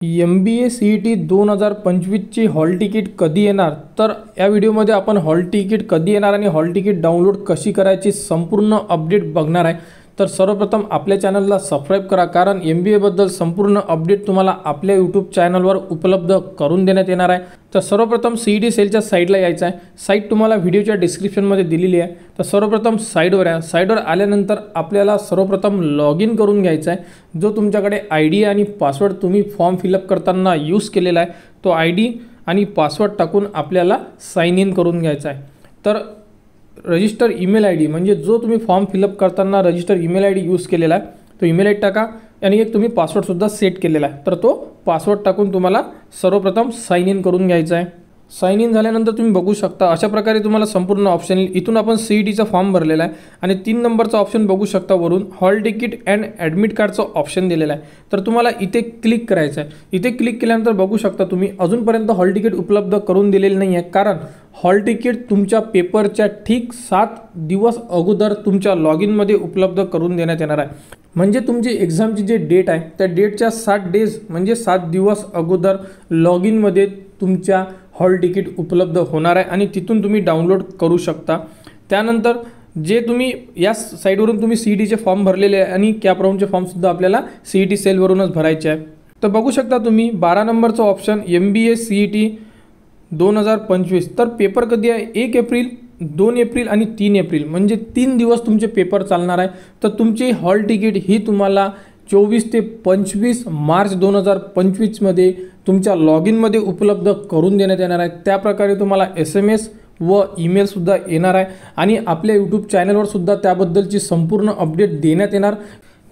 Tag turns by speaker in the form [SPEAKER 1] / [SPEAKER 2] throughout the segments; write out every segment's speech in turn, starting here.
[SPEAKER 1] MBA CET 2025ची hall ticket कधी येणार? तर या व्हिडिओमध्ये आपण हॉल तिकीट कधी येणार आणि हॉल तिकीट डाउनलोड कशी करायची संपूर्ण अपडेट बघणार आहे. तर सर्वप्रथम आपल्या चॅनलला सबस्क्राइब करा, कारण MBA बद्दल संपूर्ण अपडेट तुम्हाला आपल्या यूट्यूब चॅनलवर उपलब्ध करून देण्यात येणार आहे. तर सर्वप्रथम CET सेलच्या साईडला यायचं आहे. साईट तुम्हाला व्हिडिओच्या डिस्क्रिप्शनमध्ये दिलेली आहे. तर सर्वप्रथम साईडवर या. साईडवर आल्यानंतर आपल्याला सर्वप्रथम लॉग इन करून घ्यायचा आहे. जो तुमच्याकडे ID आणि पासवर्ड तुम्ही फॉर्म फिलअप करताना यूज केलेला आहे, तो ID आणि पासवर्ड टाकून आपल्याला साइन इन करून घ्यायचा आहे. तर रजिस्टर ईमेल ID म्हणजे जो तुम्ही फॉर्म फिलअप करताना रजिस्टर ईमेल ID यूज केलेला आहे, तो ईमेल ID टाका आणि एक तुम्ही पासवर्डसुद्धा सेट केलेला आहे. तर तो पासवर्ड टाकून तुम्हाला सर्वप्रथम साइन इन करून घ्यायचा आहे. साइन इन झाल्यानंतर तुम्ही बघू शकता अशा प्रकारे तुम्हाला संपूर्ण ऑप्शन येईल. इथून आपण CETचा फॉर्म भरलेला आहे आणि 3 नंबरचा ऑप्शन बघू शकता. वरून हॉल तिकीट अँड ॲडमिट कार्डचं ऑप्शन दिलेलं आहे. तर तुम्हाला इथे क्लिक करायचं आहे. इथे क्लिक केल्यानंतर बघू शकता तुम्ही अजूनपर्यंत हॉल तिकीट उपलब्ध करून दिलेलं नाही आहे, कारण हॉल तिकीट तुमच्या पेपरच्या ठीक 7 दिवस अगोदर तुमच्या लॉग इनमध्ये उपलब्ध करून देण्यात येणार आहे. म्हणजे तुमची एक्झामची जे डेट आहे त्या डेटच्या 7 डेज म्हणजे 7 दिवस अगोदर लॉग इनमध्ये तुमच्या हॉल तिकीट उपलब्ध होणार आहे आणि तिथून तुम्ही डाउनलोड करू शकता. त्यानंतर जे तुम्ही या साईडवरून तुम्ही CETचे फॉर्म भरलेले आहे आणि कॅप राऊंडचे फॉर्मसुद्धा आपल्याला CET सेलवरूनच भरायचे आहे. तर बघू शकता तुम्ही 12 नंबरचं ऑप्शन MBA CET 2025. तर पेपर कधी आहे? 1 एप्रिल, 2 एप्रिल आणि 3 एप्रिल म्हणजे 3 दिवस तुमचे पेपर चालणार आहे. तर तुमची हॉल तिकीट ही तुम्हाला 24 ते 25 मार्च 2025मध्ये तुमच्या लॉग इनमध्ये उपलब्ध करून देण्यात येणार आहे. त्याप्रकारे तुम्हाला SMS व ईमेलसुद्धा येणार आहे आणि आपल्या यूट्यूब चॅनलवर सुद्धा त्याबद्दलची संपूर्ण अपडेट देण्यात येणार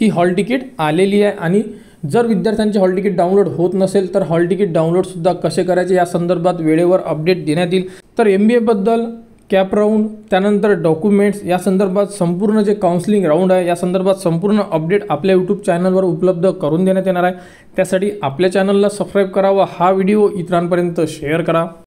[SPEAKER 1] की हॉल तिकीट आलेली आहे. आणि जर विद्यार्थ्यांचे हॉल तिकीट डाउनलोड होत नसेल तर हॉल तिकीट डाउनलोडसुद्धा कसे करायचे या संदर्भात वेळेवर अपडेट देण्यात येईल. तर MBA बद्दल कॅप राऊंड, त्यानंतर डॉक्युमेंट्स या संदर्भात संपूर्ण जे काउन्सिलिंग राऊंड आहे या संदर्भात संपूर्ण अपडेट आपल्या यूट्यूब चॅनलवर उपलब्ध करून देण्यात येणार आहे. त्यासाठी आपल्या चॅनलला सबस्क्राईब करा व हा व्हिडिओ इतरांपर्यंत शेअर करा.